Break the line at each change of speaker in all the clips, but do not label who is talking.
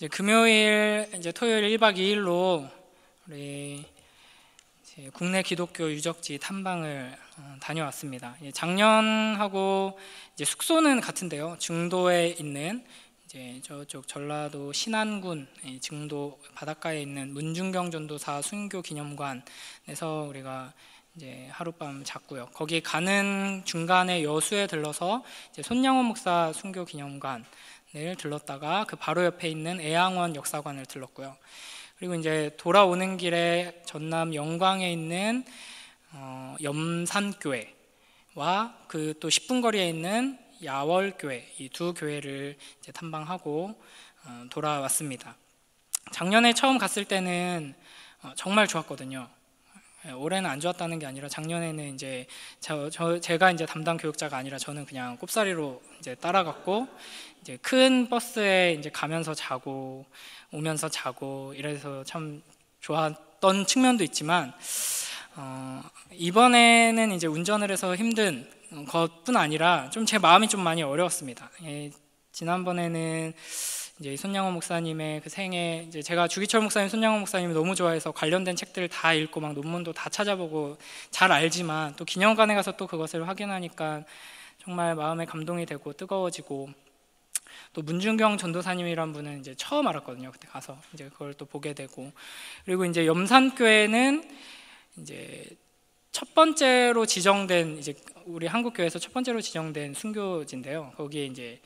이제 금요일, 이제 토요일 1박 2일로 우리 이제 국내 기독교 유적지 탐방을 다녀왔습니다. 작년하고 이제 숙소는 같은데요. 증도에 있는 이제 저쪽 전라도 신안군 증도 바닷가에 있는 문중경 전도사 순교 기념관에서 우리가 이제 하룻밤 잤고요. 거기 가는 중간에 여수에 들러서 이제 손양원 목사 순교 기념관을 들렀다가 그 바로 옆에 있는 애양원 역사관을 들렀고요. 그리고 이제 돌아오는 길에 전남 영광에 있는 염산교회와 그 또 10분 거리에 있는 야월교회, 이 두 교회를 이제 탐방하고 돌아왔습니다. 작년에 처음 갔을 때는 정말 좋았거든요. 올해는 안 좋았다는 게 아니라 작년에는 이제 제가 이제 담당 교육자가 아니라 저는 그냥 꼽사리로 이제 따라갔고 이제 큰 버스에 이제 가면서 자고 오면서 자고 이래서 참 좋았던 측면도 있지만 이번에는 이제 운전을 해서 힘든 것뿐 아니라 좀 제 마음이 좀 많이 어려웠습니다. 지난번에는 이제 손양원 목사님의 그 생애, 이제 제가 주기철 목사님, 손양원 목사님을 너무 좋아해서 관련된 책들을 다 읽고 막 논문도 다 찾아보고 잘 알지만 또 기념관에 가서 또 그것을 확인하니까 정말 마음에 감동이 되고 뜨거워지고, 또 문중경 전도사님이란 분은 이제 처음 알았거든요. 그때 가서 이제 그걸 또 보게 되고, 그리고 이제 염산교회는 이제 첫 번째로 지정된, 이제 우리 한국 교회에서 첫 번째로 지정된 순교지인데요. 거기에 이제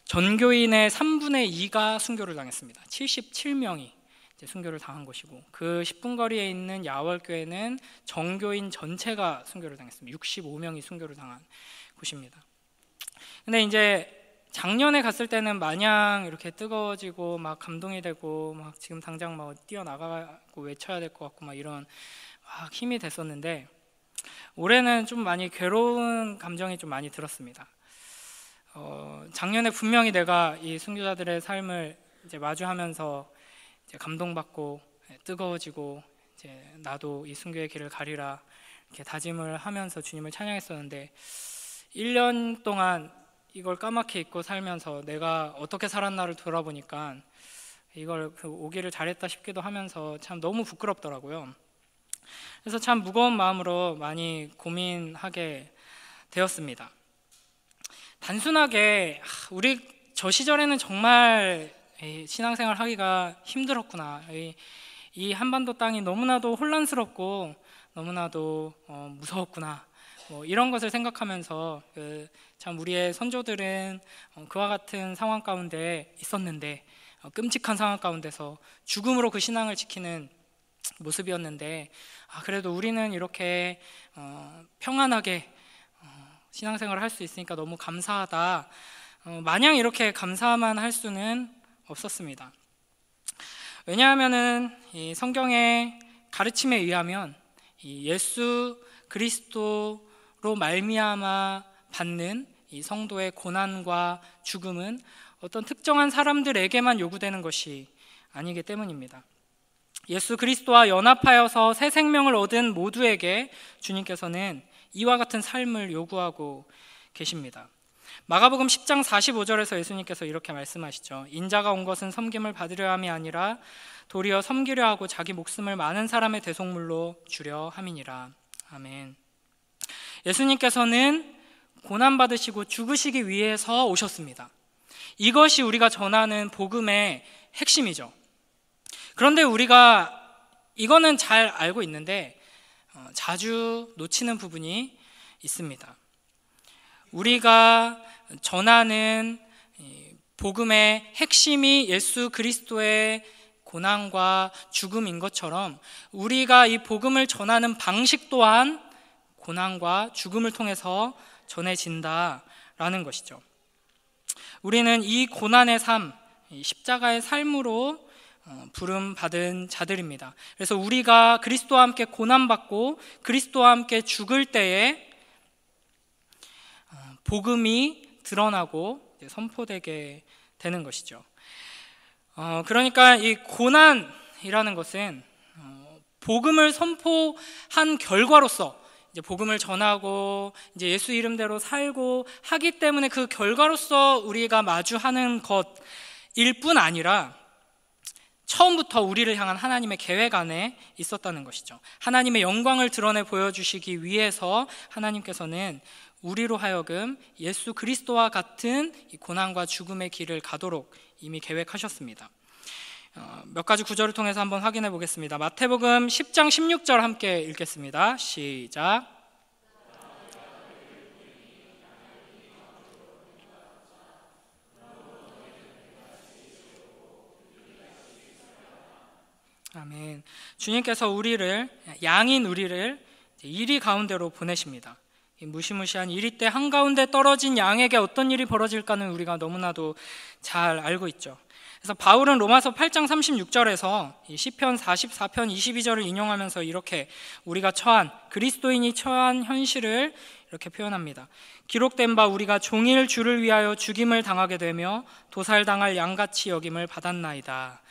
전교인의 3분의 2가 순교를 당했습니다. 77명이 이제 순교를 당한 곳이고, 그 10분 거리에 있는 야월교회는 정교인 전체가 순교를 당했습니다. 65명이 순교를 당한 곳입니다. 근데 이제 작년에 갔을 때는 마냥 이렇게 뜨거워지고 막 감동이 되고 막 지금 당장 막 뛰어나가고 외쳐야 될 것 같고 막 이런 막 힘이 됐었는데, 올해는 좀 많이 괴로운 감정이 좀 많이 들었습니다. 작년에 분명히 내가 이 순교자들의 삶을 이제 마주하면서 이제 감동받고 뜨거워지고 이제 나도 이 순교의 길을 가리라 이렇게 다짐을 하면서 주님을 찬양했었는데, 1년 동안 이걸 까맣게 잊고 살면서 내가 어떻게 살았나를 돌아보니까 이걸 오기를 잘했다 싶기도 하면서 참 너무 부끄럽더라고요. 그래서 참 무거운 마음으로 많이 고민하게 되었습니다. 단순하게 우리 저 시절에는 정말 신앙생활 하기가 힘들었구나, 이 한반도 땅이 너무나도 혼란스럽고 너무나도 무서웠구나, 뭐 이런 것을 생각하면서 참 우리의 선조들은 그와 같은 상황 가운데 있었는데, 끔찍한 상황 가운데서 죽음으로 그 신앙을 지키는 모습이었는데, 그래도 우리는 이렇게 평안하게 신앙생활을 할 수 있으니까 너무 감사하다, 마냥 이렇게 감사만 할 수는 없었습니다. 왜냐하면은 이 성경의 가르침에 의하면 이 예수 그리스도로 말미암아 받는 이 성도의 고난과 죽음은 어떤 특정한 사람들에게만 요구되는 것이 아니기 때문입니다. 예수 그리스도와 연합하여서 새 생명을 얻은 모두에게 주님께서는 이와 같은 삶을 요구하고 계십니다. 마가복음 10장 45절에서 예수님께서 이렇게 말씀하시죠. 인자가 온 것은 섬김을 받으려 함이 아니라 도리어 섬기려 하고 자기 목숨을 많은 사람의 대속물로 주려 함이니라. 아멘. 예수님께서는 고난받으시고 죽으시기 위해서 오셨습니다. 이것이 우리가 전하는 복음의 핵심이죠. 그런데 우리가 이거는 잘 알고 있는데 자주 놓치는 부분이 있습니다. 우리가 전하는 복음의 핵심이 예수 그리스도의 고난과 죽음인 것처럼, 우리가 이 복음을 전하는 방식 또한 고난과 죽음을 통해서 전해진다라는 것이죠. 우리는 이 고난의 삶, 십자가의 삶으로 부름받은 자들입니다. 그래서 우리가 그리스도와 함께 고난받고 그리스도와 함께 죽을 때에 복음이 드러나고 선포되게 되는 것이죠. 그러니까 이 고난이라는 것은 복음을 선포한 결과로서, 이제 복음을 전하고 이제 예수 이름대로 살고 하기 때문에 그 결과로서 우리가 마주하는 것일 뿐 아니라, 처음부터 우리를 향한 하나님의 계획 안에 있었다는 것이죠. 하나님의 영광을 드러내 보여주시기 위해서 하나님께서는 우리로 하여금 예수 그리스도와 같은 이 고난과 죽음의 길을 가도록 이미 계획하셨습니다. 몇 가지 구절을 통해서 한번 확인해 보겠습니다. 마태복음 10장 16절 함께 읽겠습니다. 시작. 아멘. 주님께서 우리를, 양인 우리를 이리 가운데로 보내십니다. 이 무시무시한 이리 때 한가운데 떨어진 양에게 어떤 일이 벌어질까는 우리가 너무나도 잘 알고 있죠. 그래서 바울은 로마서 8장 36절에서 이 시편 44편 22절을 인용하면서 이렇게 우리가 그리스도인이 처한 현실을 이렇게 표현합니다. 기록된 바 우리가 종일 주를 위하여 죽임을 당하게 되며 도살당할 양같이 여김을 받았나이다.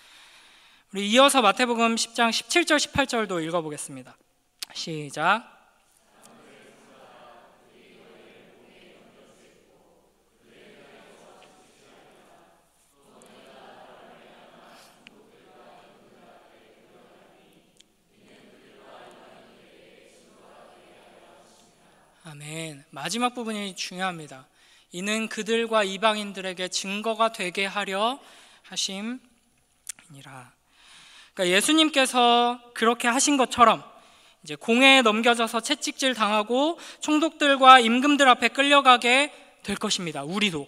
우리 이어서 마태복음 10장 17절 18절도 읽어보겠습니다. 시작. 아멘. 마지막 부분이 중요합니다. 이는 그들과 이방인들에게 증거가 되게 하려 하심이니라. 그러니까 예수님께서 그렇게 하신 것처럼 이제 공회에 넘겨져서 채찍질 당하고 총독들과 임금들 앞에 끌려가게 될 것입니다. 우리도.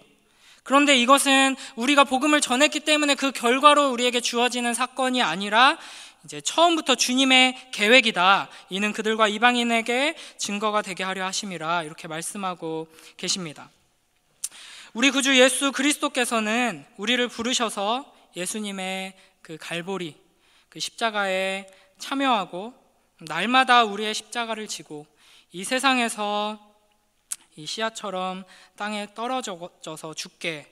그런데 이것은 우리가 복음을 전했기 때문에 그 결과로 우리에게 주어지는 사건이 아니라 이제 처음부터 주님의 계획이다. 이는 그들과 이방인에게 증거가 되게 하려 하심이라 이렇게 말씀하고 계십니다. 우리 구주 예수 그리스도께서는 우리를 부르셔서 예수님의 그 갈보리, 그 십자가에 참여하고 날마다 우리의 십자가를 지고 이 세상에서 이 씨앗처럼 땅에 떨어져서 죽게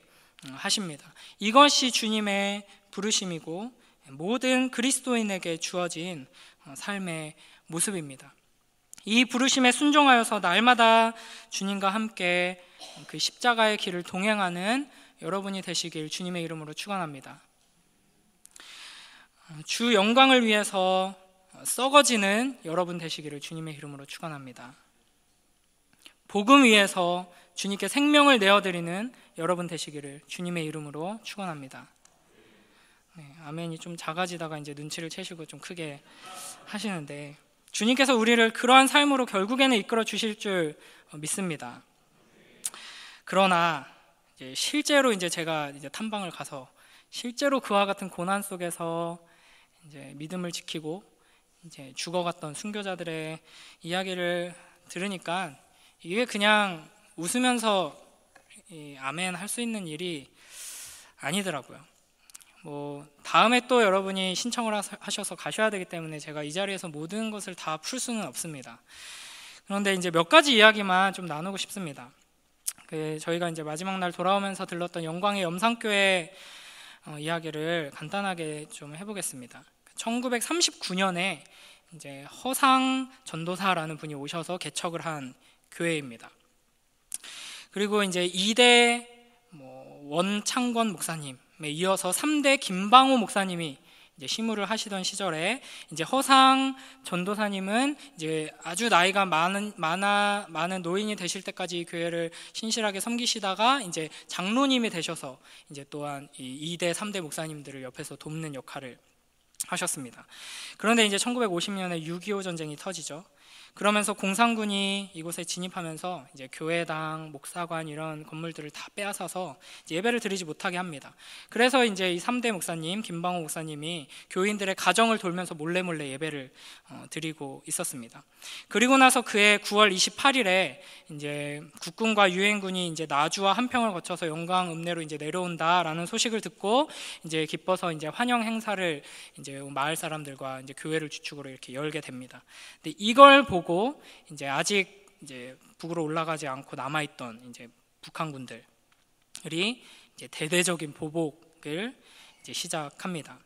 하십니다. 이것이 주님의 부르심이고 모든 그리스도인에게 주어진 삶의 모습입니다. 이 부르심에 순종하여서 날마다 주님과 함께 그 십자가의 길을 동행하는 여러분이 되시길 주님의 이름으로 축원합니다. 주 영광을 위해서 썩어지는 여러분 되시기를 주님의 이름으로 축원합니다. 복음 위해서 주님께 생명을 내어드리는 여러분 되시기를 주님의 이름으로 축원합니다. 네, 아멘이 좀 작아지다가 이제 눈치를 채시고 좀 크게 하시는데 주님께서 우리를 그러한 삶으로 결국에는 이끌어 주실 줄 믿습니다. 그러나 이제 실제로 이제 제가 이제 탐방을 가서 실제로 그와 같은 고난 속에서 이제 믿음을 지키고 이제 죽어갔던 순교자들의 이야기를 들으니까 이게 그냥 웃으면서 아멘 할 수 있는 일이 아니더라고요. 다음에 또 여러분이 신청을 하셔서 가셔야 되기 때문에 제가 이 자리에서 모든 것을 다 풀 수는 없습니다. 그런데 이제 몇 가지 이야기만 좀 나누고 싶습니다. 저희가 이제 마지막 날 돌아오면서 들렀던 영광의 염산교회 이야기를 간단하게 좀 해보겠습니다. 1939년에 이제 허상 전도사라는 분이 오셔서 개척을 한 교회입니다. 그리고 이제 2대 원창권 목사님 이어서 3대 김방호 목사님이 이제 시무를 하시던 시절에 이제 허상 전도사님은 이제 아주 나이가 많은 노인이 되실 때까지 교회를 신실하게 섬기시다가 이제 장로님이 되셔서 이제 또한 이 2대, 3대 목사님들을 옆에서 돕는 역할을 하셨습니다. 그런데 이제 1950년에 6.25 전쟁이 터지죠. 그러면서 공산군이 이곳에 진입하면서 이제 교회당, 목사관 이런 건물들을 다 빼앗아서 이제 예배를 드리지 못하게 합니다. 그래서 이제 이 3대 목사님, 김방호 목사님이 교인들의 가정을 돌면서 몰래 예배를 드리고 있었습니다. 그리고 나서 그해 9월 28일에 이제 국군과 유엔군이 이제 나주와 한평을 거쳐서 영광 읍내로 이제 내려온다라는 소식을 듣고 이제 기뻐서 이제 환영 행사를 이제 마을 사람들과 이제 교회를 주축으로 이렇게 열게 됩니다. 근데 이걸 보고 이제 아직 이제 북으로 올라가지 않고 남아있던 이제 북한군들이 이제 대대적인 보복을 이제 시작합니다.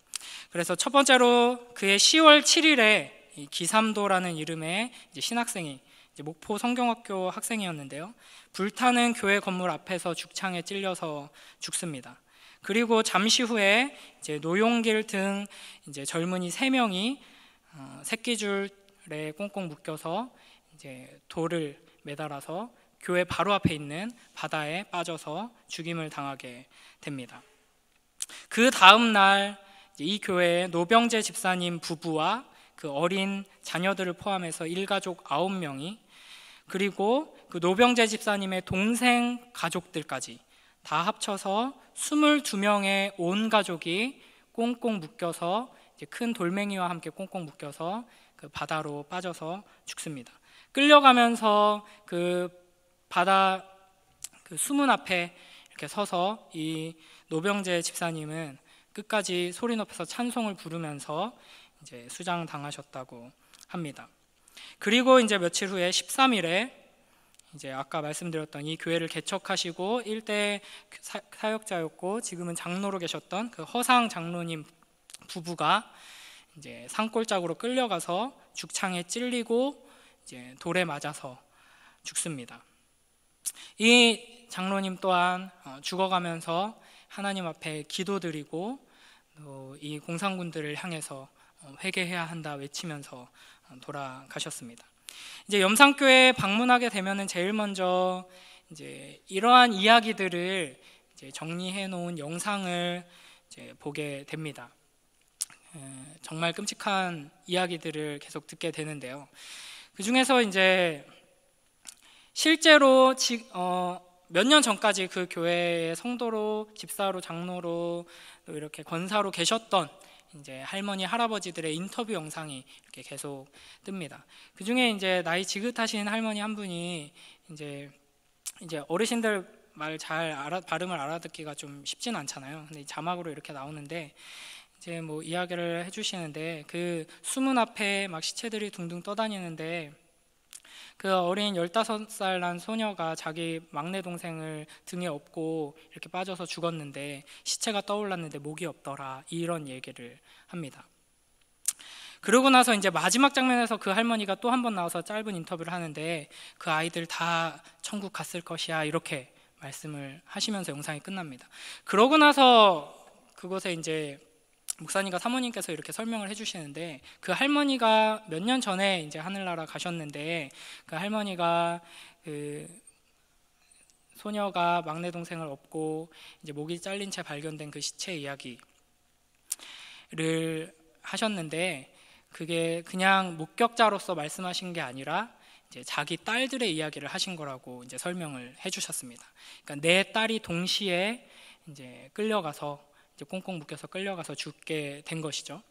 그래서 첫 번째로 그해 10월 7일에 이 기삼도라는 이름의 이제 신학생이 이제 목포 성경학교 학생이었는데요. 불타는 교회 건물 앞에서 죽창에 찔려서 죽습니다. 그리고 잠시 후에 이제 노용길 등 이제 젊은이 3명이 새끼줄에 꽁꽁 묶여서 이제 돌을 매달아서 교회 바로 앞에 있는 바다에 빠져서 죽임을 당하게 됩니다. 그 다음 날 이 교회에 노병재 집사님 부부와 그 어린 자녀들을 포함해서 일가족 9명이, 그리고 그 노병재 집사님의 동생 가족들까지 다 합쳐서 22명의 온 가족이 꽁꽁 묶여서 이제 큰 돌멩이와 함께 꽁꽁 묶여서 그 바다로 빠져서 죽습니다. 끌려가면서 그 바다 그 수문 앞에 이렇게 서서 이 노병재 집사님은 끝까지 소리 높여서 찬송을 부르면서 이제 수장당하셨다고 합니다. 그리고 이제 며칠 후에 13일에 이제 아까 말씀드렸던 이 교회를 개척하시고 일대 사역자였고 지금은 장로로 계셨던 그 허상 장로님 부부가 이제 산골짜기로 끌려가서 죽창에 찔리고 이제 돌에 맞아서 죽습니다. 이 장로님 또한 죽어가면서 하나님 앞에 기도드리고 또 이 공산군들을 향해서 회개해야 한다 외치면서 돌아가셨습니다. 이제 염산교회에 방문하게 되면은 제일 먼저 이제 이러한 이야기들을 이제 정리해 놓은 영상을 이제 보게 됩니다. 정말 끔찍한 이야기들을 계속 듣게 되는데요. 그 중에서 이제 실제로 몇 년 전까지 그 교회의 성도로, 집사로, 장로로, 또 이렇게 권사로 계셨던 이제 할머니, 할아버지들의 인터뷰 영상이 이렇게 계속 뜹니다. 그 중에 이제 나이 지긋하신 할머니 한 분이 이제 어르신들 말 발음을 알아듣기가 좀 쉽진 않잖아요. 근데 자막으로 이렇게 나오는데 이제 뭐 이야기를 해주시는데 그 수문 앞에 막 시체들이 둥둥 떠다니는데 그 어린 15살 난 소녀가 자기 막내 동생을 등에 업고 이렇게 빠져서 죽었는데 시체가 떠올랐는데 목이 없더라, 이런 얘기를 합니다. 그러고 나서 이제 마지막 장면에서 그 할머니가 또 한 번 나와서 짧은 인터뷰를 하는데 그 아이들 다 천국 갔을 것이야, 이렇게 말씀을 하시면서 영상이 끝납니다. 그러고 나서 그곳에 이제 목사님과 사모님께서 이렇게 설명을 해주시는데 그 할머니가 몇 년 전에 이제 하늘나라 가셨는데 그 할머니가 그 소녀가 막내 동생을 업고 이제 목이 잘린 채 발견된 그 시체 이야기를 하셨는데 그게 그냥 목격자로서 말씀하신 게 아니라 이제 자기 딸들의 이야기를 하신 거라고 이제 설명을 해주셨습니다. 그러니까 내 딸이 동시에 이제 끌려가서 이제 꽁꽁 묶여서 끌려가서 죽게 된 것이죠.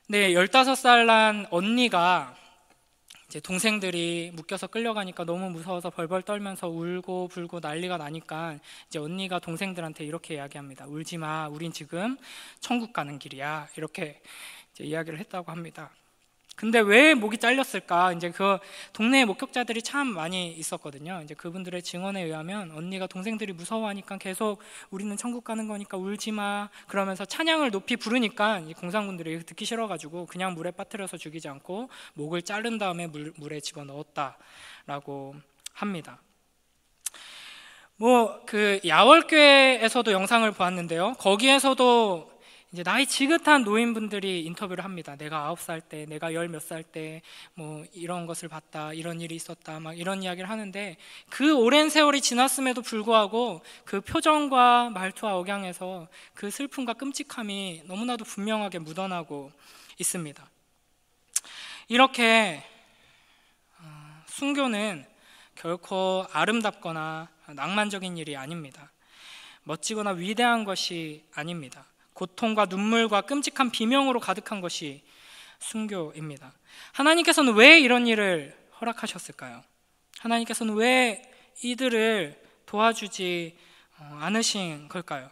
네, 15살 난 언니가 이제 동생들이 묶여서 끌려가니까 너무 무서워서 벌벌 떨면서 울고 불고 난리가 나니까 이제 언니가 동생들한테 이렇게 이야기합니다. 울지 마, 우린 지금 천국 가는 길이야, 이렇게 이제 이야기를 했다고 합니다. 근데 왜 목이 잘렸을까? 이제 그 동네에 목격자들이 참 많이 있었거든요. 이제 그분들의 증언에 의하면 언니가 동생들이 무서워하니까 계속 우리는 천국 가는 거니까 울지 마 그러면서 찬양을 높이 부르니까 이 공산군들이 듣기 싫어가지고 그냥 물에 빠뜨려서 죽이지 않고 목을 자른 다음에 물에 집어넣었다라고 합니다. 뭐 그 야월교회에서도 영상을 보았는데요. 거기에서도 이제 나이 지긋한 노인분들이 인터뷰를 합니다. 내가 9살 때, 내가 10 몇 살 때 뭐 이런 것을 봤다, 이런 일이 있었다, 막 이런 이야기를 하는데 그 오랜 세월이 지났음에도 불구하고 그 표정과 말투와 억양에서 그 슬픔과 끔찍함이 너무나도 분명하게 묻어나고 있습니다. 이렇게 순교는 결코 아름답거나 낭만적인 일이 아닙니다. 멋지거나 위대한 것이 아닙니다. 고통과 눈물과 끔찍한 비명으로 가득한 것이 순교입니다. 하나님께서는 왜 이런 일을 허락하셨을까요? 하나님께서는 왜 이들을 도와주지 않으신 걸까요?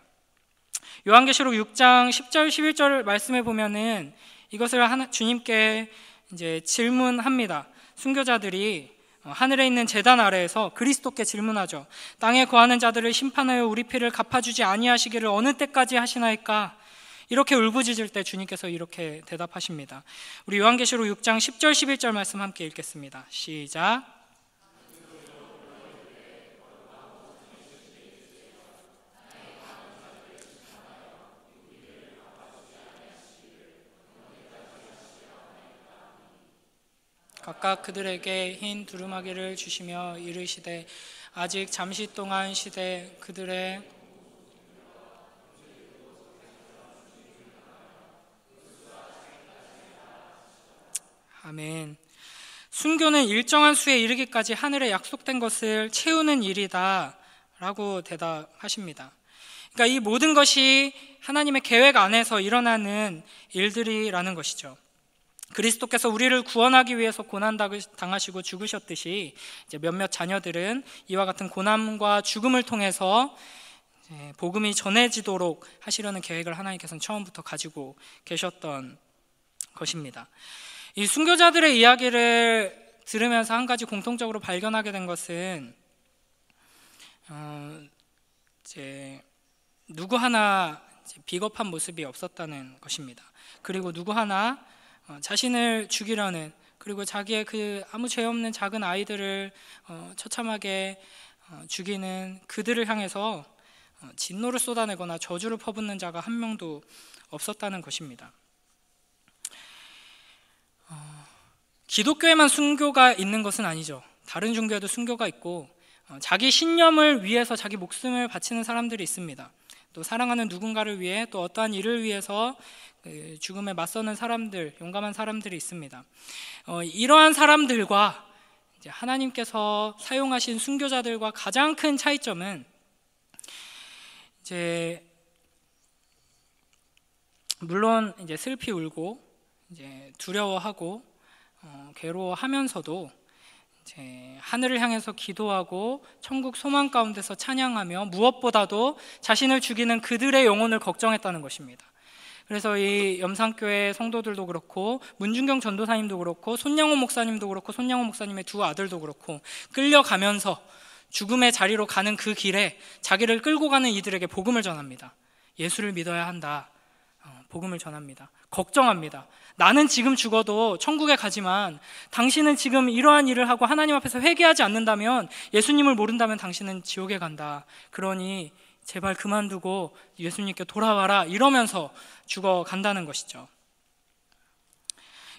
요한계시록 6장 10절 11절 말씀에 보면은 이것을 주님께 이제 질문합니다. 순교자들이 하늘에 있는 제단 아래에서 그리스도께 질문하죠. 땅에 거하는 자들을 심판하여 우리 피를 갚아주지 아니하시기를 어느 때까지 하시나이까? 이렇게 울부짖을 때 주님께서 이렇게 대답하십니다. 우리 요한계시록 6장 10절 11절 말씀 함께 읽겠습니다. 시작. 각각 그들에게 흰 두루마기를 주시며 이르시되 아직 잠시 동안 쉬되 그들의 아멘. 순교는 일정한 수에 이르기까지 하늘에 약속된 것을 채우는 일이다 라고 대답하십니다. 그러니까 이 모든 것이 하나님의 계획 안에서 일어나는 일들이라는 것이죠. 그리스도께서 우리를 구원하기 위해서 고난 당하시고 죽으셨듯이 이제 몇몇 자녀들은 이와 같은 고난과 죽음을 통해서 복음이 전해지도록 하시려는 계획을 하나님께서는 처음부터 가지고 계셨던 것입니다. 이 순교자들의 이야기를 들으면서 한 가지 공통적으로 발견하게 된 것은 누구 하나 비겁한 모습이 없었다는 것입니다. 그리고 누구 하나 자신을 죽이려는, 그리고 자기의 그 아무 죄 없는 작은 아이들을 처참하게 죽이는 그들을 향해서 진노를 쏟아내거나 저주를 퍼붓는 자가 한 명도 없었다는 것입니다. 기독교에만 순교가 있는 것은 아니죠. 다른 종교에도 순교가 있고 자기 신념을 위해서 자기 목숨을 바치는 사람들이 있습니다. 또 사랑하는 누군가를 위해, 또 어떠한 일을 위해서 죽음에 맞서는 사람들, 용감한 사람들이 있습니다. 이러한 사람들과 이제 하나님께서 사용하신 순교자들과 가장 큰 차이점은 이제 물론 이제 슬피 울고 이제 두려워하고 괴로워하면서도 이제 하늘을 향해서 기도하고 천국 소망 가운데서 찬양하며 무엇보다도 자신을 죽이는 그들의 영혼을 걱정했다는 것입니다. 그래서 이 염산교회 성도들도 그렇고 문준경 전도사님도 그렇고 손양호 목사님도 그렇고 손양호 목사님의 두 아들도 그렇고 끌려가면서 죽음의 자리로 가는 그 길에 자기를 끌고 가는 이들에게 복음을 전합니다. 예수를 믿어야 한다. 복음을 전합니다. 걱정합니다. 나는 지금 죽어도 천국에 가지만 당신은 지금 이러한 일을 하고 하나님 앞에서 회개하지 않는다면, 예수님을 모른다면 당신은 지옥에 간다. 그러니 제발 그만두고 예수님께 돌아와라, 이러면서 죽어간다는 것이죠.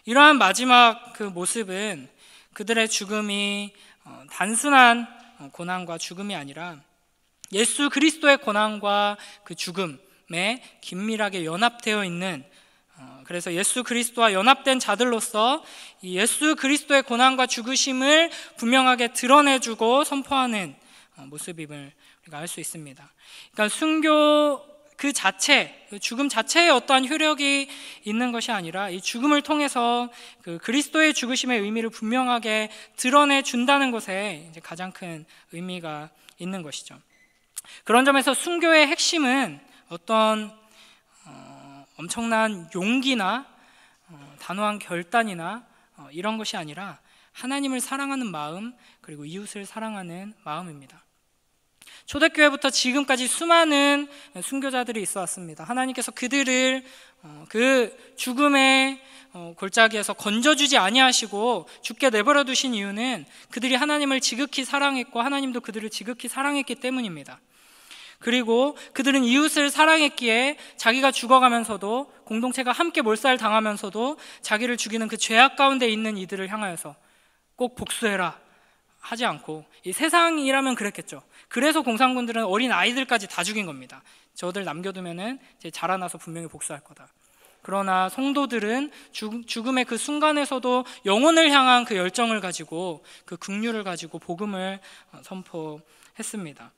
이러한 마지막 그 모습은 그들의 죽음이 단순한 고난과 죽음이 아니라 예수 그리스도의 고난과 그 죽음에 긴밀하게 연합되어 있는, 그래서 예수 그리스도와 연합된 자들로서 이 예수 그리스도의 고난과 죽으심을 분명하게 드러내주고 선포하는 모습임을 우리가 알 수 있습니다. 그러니까 순교 그 자체, 그 죽음 자체에 어떠한 효력이 있는 것이 아니라 이 죽음을 통해서 그 그리스도의 죽으심의 의미를 분명하게 드러내 준다는 것에 이제 가장 큰 의미가 있는 것이죠. 그런 점에서 순교의 핵심은 어떤 엄청난 용기나 단호한 결단이나 이런 것이 아니라 하나님을 사랑하는 마음, 그리고 이웃을 사랑하는 마음입니다. 초대교회부터 지금까지 수많은 순교자들이 있어 왔습니다. 하나님께서 그들을 그 죽음의 골짜기에서 건져주지 아니하시고 죽게 내버려 두신 이유는 그들이 하나님을 지극히 사랑했고 하나님도 그들을 지극히 사랑했기 때문입니다. 그리고 그들은 이웃을 사랑했기에 자기가 죽어가면서도, 공동체가 함께 몰살당하면서도 자기를 죽이는 그 죄악 가운데 있는 이들을 향하여서 꼭 복수해라 하지 않고, 이 세상이라면 그랬겠죠. 그래서 공산군들은 어린 아이들까지 다 죽인 겁니다. 저들 남겨두면은 이제 자라나서 분명히 복수할 거다. 그러나 성도들은 죽음의 그 순간에서도 영혼을 향한 그 열정을 가지고, 그 긍휼을 가지고 복음을 선포했습니다.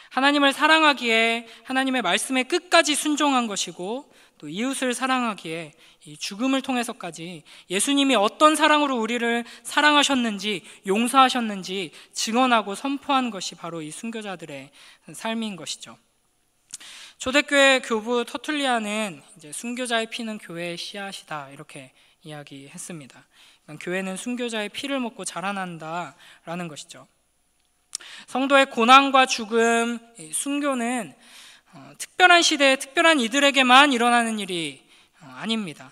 하나님을 사랑하기에 하나님의 말씀에 끝까지 순종한 것이고, 또 이웃을 사랑하기에 이 죽음을 통해서까지 예수님이 어떤 사랑으로 우리를 사랑하셨는지, 용서하셨는지 증언하고 선포한 것이 바로 이 순교자들의 삶인 것이죠. 초대교회 교부 터툴리아는 이제 순교자의 피는 교회의 씨앗이다, 이렇게 이야기했습니다. 그러니까 교회는 순교자의 피를 먹고 자라난다라는 것이죠. 성도의 고난과 죽음, 순교는 특별한 시대에 특별한 이들에게만 일어나는 일이 아닙니다.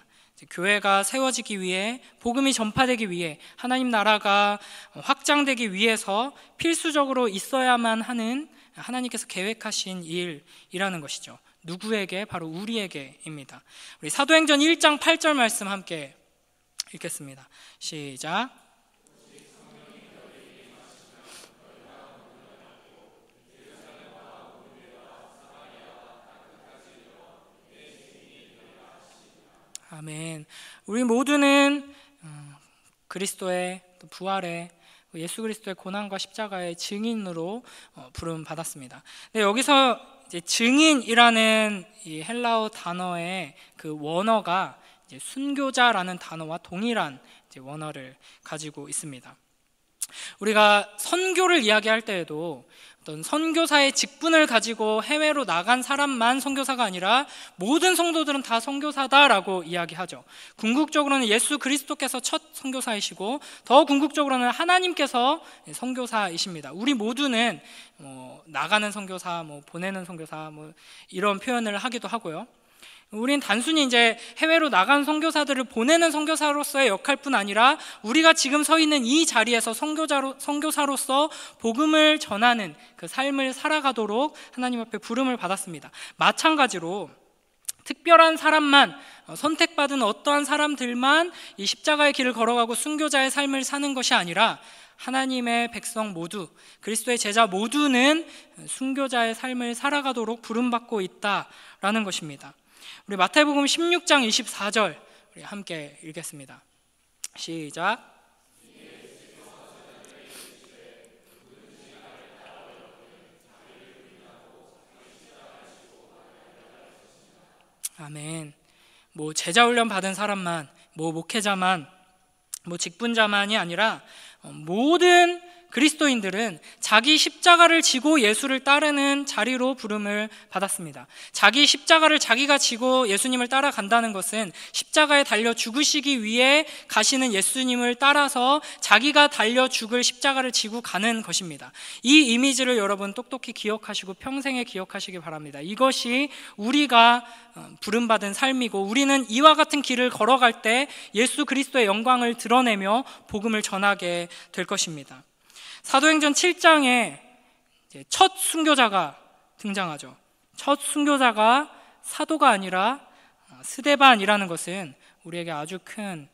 교회가 세워지기 위해, 복음이 전파되기 위해, 하나님 나라가 확장되기 위해서 필수적으로 있어야만 하는 하나님께서 계획하신 일이라는 것이죠. 누구에게? 바로 우리에게입니다. 우리 사도행전 1장 8절 말씀 함께 읽겠습니다. 시작. 아멘. 우리 모두는 그리스도의 부활의 예수 그리스도의 고난과 십자가의 증인으로 부름 받았습니다. 근데 여기서 이제 증인이라는 이 헬라어 단어의 그 원어가 이제 순교자라는 단어와 동일한 이제 원어를 가지고 있습니다. 우리가 선교를 이야기할 때에도 어떤 선교사의 직분을 가지고 해외로 나간 사람만 선교사가 아니라 모든 성도들은 다 선교사다라고 이야기하죠. 궁극적으로는 예수 그리스도께서 첫 선교사이시고 더 궁극적으로는 하나님께서 선교사이십니다. 우리 모두는 나가는 선교사, 보내는 선교사 이런 표현을 하기도 하고요. 우린 단순히 이제 해외로 나간 선교사들을 보내는 선교사로서의 역할뿐 아니라 우리가 지금 서 있는 이 자리에서 선교사로서 복음을 전하는 그 삶을 살아가도록 하나님 앞에 부름을 받았습니다. 마찬가지로 특별한 사람만, 선택받은 어떠한 사람들만 이 십자가의 길을 걸어가고 순교자의 삶을 사는 것이 아니라 하나님의 백성 모두, 그리스도의 제자 모두는 순교자의 삶을 살아가도록 부름받고 있다라는 것입니다. 우리 마태복음 16장 24절 우리 함께 읽겠습니다. 시작. 아멘. 제자 훈련 받은 사람만, 목회자만, 직분자만이 아니라 모든 그리스도인들은 자기 십자가를 지고 예수를 따르는 자리로 부름을 받았습니다. 자기 십자가를 자기가 지고 예수님을 따라간다는 것은 십자가에 달려 죽으시기 위해 가시는 예수님을 따라서 자기가 달려 죽을 십자가를 지고 가는 것입니다. 이 이미지를 여러분 똑똑히 기억하시고 평생에 기억하시기 바랍니다. 이것이 우리가 부름받은 삶이고 우리는 이와 같은 길을 걸어갈 때 예수 그리스도의 영광을 드러내며 복음을 전하게 될 것입니다. 사도행전 7장에 첫 순교자가 등장하죠. 첫 순교자가 사도가 아니라 스데반이라는 것은 우리에게 아주 큰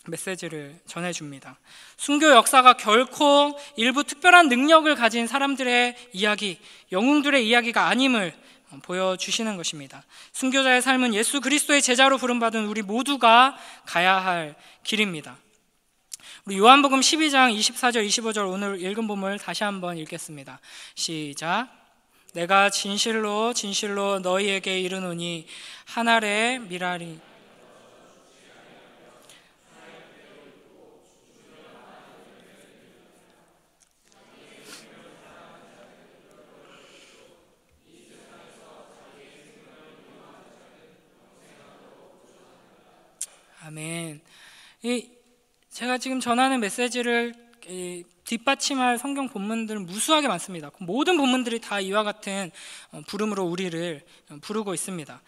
메시지를 전해줍니다. 순교 역사가 결코 일부 특별한 능력을 가진 사람들의 이야기, 영웅들의 이야기가 아님을 보여주시는 것입니다. 순교자의 삶은 예수 그리스도의 제자로 부름받은 우리 모두가 가야 할 길입니다. 우리 요한복음 12장 24절 25절 오늘 읽은 본문을 다시 한번 읽겠습니다. 시작. 내가 진실로 진실로 너희에게 이르노니 한 알의 밀알이 아멘. 제가 지금 전하는 메시지를 뒷받침할 성경 본문들은 무수하게 많습니다. 모든 본문들이 다 이와 같은 부름으로 우리를 부르고 있습니다.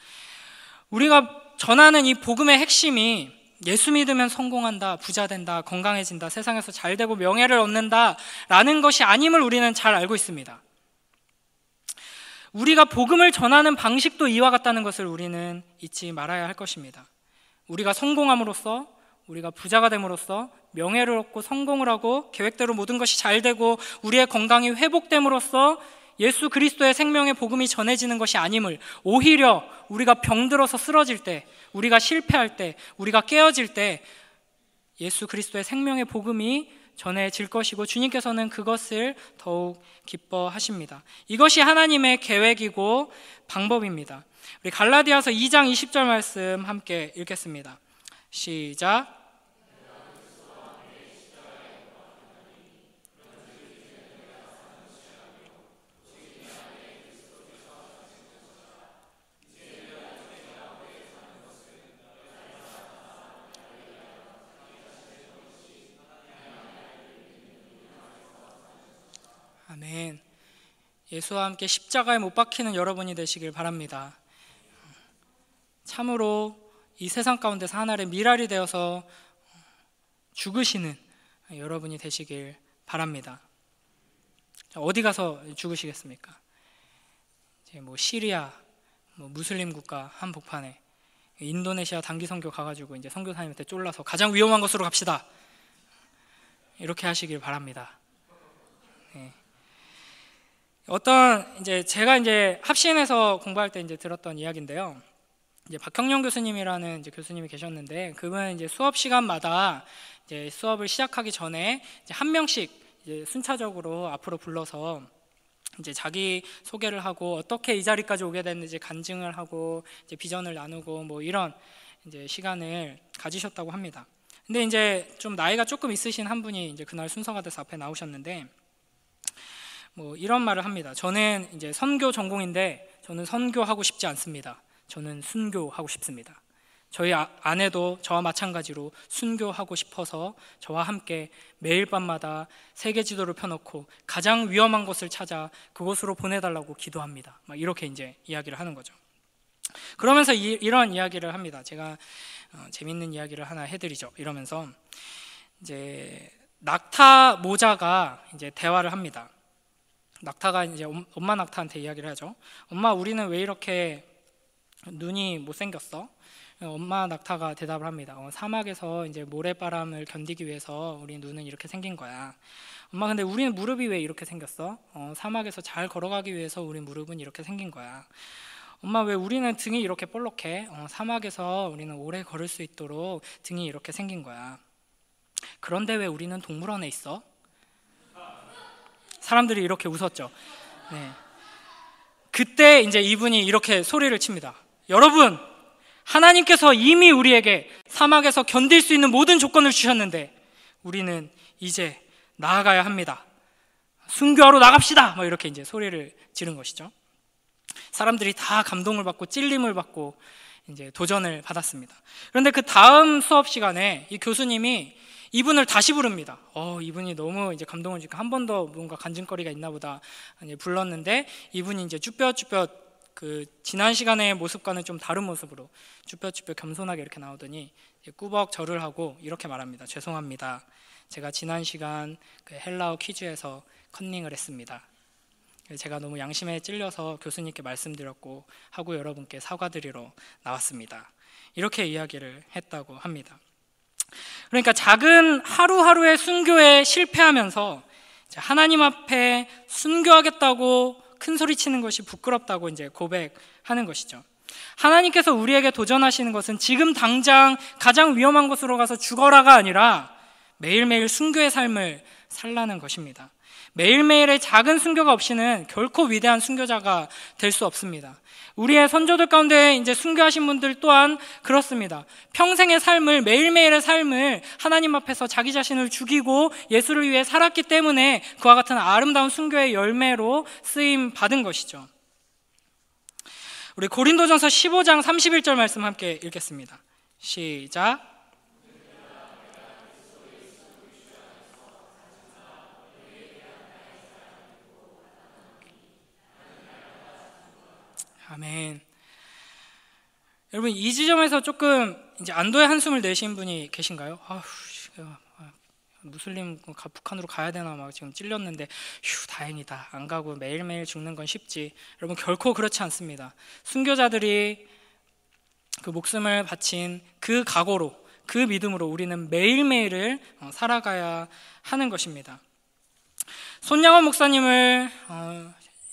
우리가 전하는 이 복음의 핵심이 예수 믿으면 성공한다, 부자 된다, 건강해진다, 세상에서 잘 되고 명예를 얻는다 라는 것이 아님을 우리는 잘 알고 있습니다. 우리가 복음을 전하는 방식도 이와 같다는 것을 우리는 잊지 말아야 할 것입니다. 우리가 성공함으로써, 우리가 부자가 됨으로써, 명예를 얻고 성공을 하고 계획대로 모든 것이 잘 되고 우리의 건강이 회복됨으로써 예수 그리스도의 생명의 복음이 전해지는 것이 아님을, 오히려 우리가 병들어서 쓰러질 때, 우리가 실패할 때, 우리가 깨어질 때 예수 그리스도의 생명의 복음이 전해질 것이고 주님께서는 그것을 더욱 기뻐하십니다. 이것이 하나님의 계획이고 방법입니다. 우리 갈라디아서 2장 20절 말씀 함께 읽겠습니다. 시작. 아멘. 예수와 함께 십자가에 못 박히는 여러분이 되시길 바랍니다. 참으로 이 세상 가운데서 하나의 밀알이 되어서 죽으시는 여러분이 되시길 바랍니다. 어디 가서 죽으시겠습니까? 이제 시리아, 무슬림 국가 한복판에 인도네시아 단기 선교 가가지고 이제 선교사님한테 쫄라서 가장 위험한 곳으로 갑시다, 이렇게 하시길 바랍니다. 네. 이제 제가 이제 합신에서 공부할 때 이제 들었던 이야기인데요. 이제 박형룡 교수님이라는 이제 교수님이 계셨는데, 그분은 이제 수업 시간마다 이제 수업을 시작하기 전에 이제 한 명씩 이제 순차적으로 앞으로 불러서 이제 자기 소개를 하고 어떻게 이 자리까지 오게 됐는지 간증을 하고 이제 비전을 나누고 뭐 이런 이제 시간을 가지셨다고 합니다. 근데 이제 좀 나이가 조금 있으신 한 분이 이제 그날 순서가 돼서 앞에 나오셨는데 뭐 이런 말을 합니다. 저는 이제 선교 전공인데 저는 선교하고 싶지 않습니다. 저는 순교하고 싶습니다. 저희 아내도 저와 마찬가지로 순교하고 싶어서 저와 함께 매일 밤마다 세계 지도를 펴놓고 가장 위험한 곳을 찾아 그곳으로 보내달라고 기도합니다. 막 이렇게 이제 이야기를 하는 거죠. 그러면서 이런 이야기를 합니다. 제가 재밌는 이야기를 하나 해드리죠. 이러면서 이제 낙타 모자가 이제 대화를 합니다. 낙타가 이제 엄마 낙타한테 이야기를 하죠. 엄마, 우리는 왜 이렇게 눈이 못생겼어? 엄마 낙타가 대답을 합니다. 사막에서 이제 모래바람을 견디기 위해서 우리 눈은 이렇게 생긴 거야. 엄마, 근데 우리는 무릎이 왜 이렇게 생겼어? 사막에서 잘 걸어가기 위해서 우리 무릎은 이렇게 생긴 거야. 엄마, 왜 우리는 등이 이렇게 볼록해? 사막에서 우리는 오래 걸을 수 있도록 등이 이렇게 생긴 거야. 그런데 왜 우리는 동물원에 있어? 사람들이 이렇게 웃었죠. 네. 그때 이제 이분이 이렇게 소리를 칩니다. 여러분, 하나님께서 이미 우리에게 사막에서 견딜 수 있는 모든 조건을 주셨는데 우리는 이제 나아가야 합니다. 순교하러 나갑시다. 뭐 이렇게 이제 소리를 지른 것이죠. 사람들이 다 감동을 받고 찔림을 받고 이제 도전을 받았습니다. 그런데 그 다음 수업 시간에 이 교수님이 이분을 다시 부릅니다. 이분이 너무 이제 감동을 주니까 한 번 더 뭔가 간증거리가 있나 보다 이제 불렀는데, 이분이 이제 쭈뼛쭈뼛 그 지난 시간의 모습과는 좀 다른 모습으로 쭈뼛쭈뼛 겸손하게 이렇게 나오더니 꾸벅 절을 하고 이렇게 말합니다. 죄송합니다. 제가 지난 시간 그 헬라어 퀴즈에서 컨닝을 했습니다. 제가 너무 양심에 찔려서 교수님께 말씀드렸고 하고 여러분께 사과드리러 나왔습니다. 이렇게 이야기를 했다고 합니다. 그러니까 작은 하루하루의 순교에 실패하면서 하나님 앞에 순교하겠다고 큰 소리 치는 것이 부끄럽다고 이제 고백하는 것이죠. 하나님께서 우리에게 도전하시는 것은 지금 당장 가장 위험한 곳으로 가서 죽어라가 아니라 매일매일 순교의 삶을 살라는 것입니다. 매일매일의 작은 순교가 없이는 결코 위대한 순교자가 될 수 없습니다. 우리의 선조들 가운데 이제 순교하신 분들 또한 그렇습니다. 평생의 삶을, 매일매일의 삶을 하나님 앞에서 자기 자신을 죽이고 예수를 위해 살았기 때문에 그와 같은 아름다운 순교의 열매로 쓰임 받은 것이죠. 우리 고린도전서 15장 31절 말씀 함께 읽겠습니다. 시작. 아멘. 여러분, 이 지점에서 조금 이제 안도의 한숨을 내신 분이 계신가요? 무슬림 북한으로 가야 되나 막 지금 찔렸는데 다행이다, 안 가고 매일매일 죽는 건 쉽지. 여러분, 결코 그렇지 않습니다. 순교자들이 그 목숨을 바친 그 각오로, 그 믿음으로 우리는 매일매일을 살아가야 하는 것입니다. 손양원 목사님을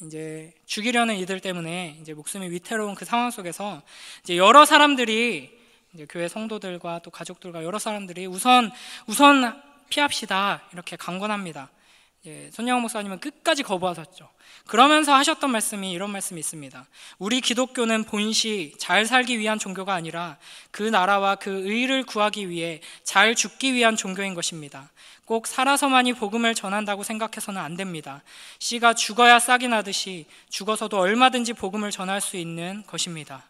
이제 죽이려는 이들 때문에 이제 목숨이 위태로운 그 상황 속에서 이제 여러 사람들이, 이제 교회 성도들과 또 가족들과 여러 사람들이 우선 피합시다 이렇게 강권합니다. 손양원 목사님은 끝까지 거부하셨죠. 그러면서 하셨던 말씀이 이런 말씀이 있습니다. 우리 기독교는 본시 잘 살기 위한 종교가 아니라 그 나라와 그 의를 구하기 위해 잘 죽기 위한 종교인 것입니다. 꼭 살아서만이 복음을 전한다고 생각해서는 안 됩니다. 씨가 죽어야 싹이 나듯이 죽어서도 얼마든지 복음을 전할 수 있는 것입니다.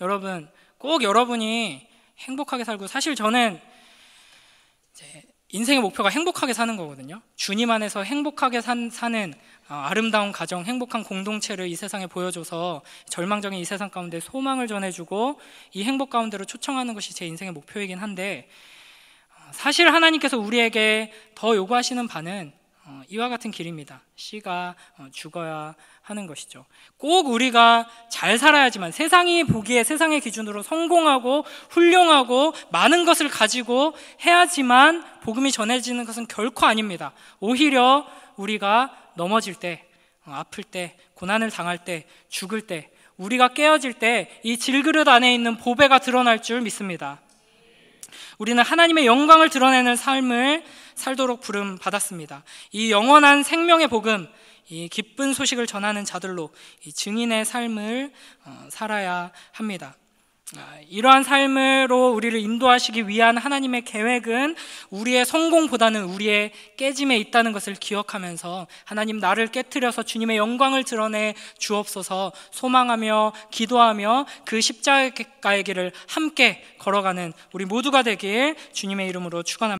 여러분, 꼭 여러분이 행복하게 살고, 사실 저는 인생의 목표가 행복하게 사는 거거든요. 주님 안에서 행복하게 사는 아름다운 가정, 행복한 공동체를 이 세상에 보여줘서 절망적인 이 세상 가운데 소망을 전해주고 이 행복 가운데로 초청하는 것이 제 인생의 목표이긴 한데, 사실 하나님께서 우리에게 더 요구하시는 바는 이와 같은 길입니다. 씨가 죽어야 하는 것이죠. 꼭 우리가 잘 살아야지만, 세상이 보기에 세상의 기준으로 성공하고 훌륭하고 많은 것을 가지고 해야지만 복음이 전해지는 것은 결코 아닙니다. 오히려 우리가 넘어질 때, 아플 때, 고난을 당할 때, 죽을 때, 우리가 깨어질 때 이 질그릇 안에 있는 보배가 드러날 줄 믿습니다. 우리는 하나님의 영광을 드러내는 삶을 살도록 부름 받았습니다. 이 영원한 생명의 복음, 이 기쁜 소식을 전하는 자들로 이 증인의 삶을 살아야 합니다. 이러한 삶으로 우리를 인도하시기 위한 하나님의 계획은 우리의 성공보다는 우리의 깨짐에 있다는 것을 기억하면서, 하나님, 나를 깨트려서 주님의 영광을 드러내 주옵소서 소망하며 기도하며 그 십자가의 길을 함께 걸어가는 우리 모두가 되길 주님의 이름으로 축원합니다.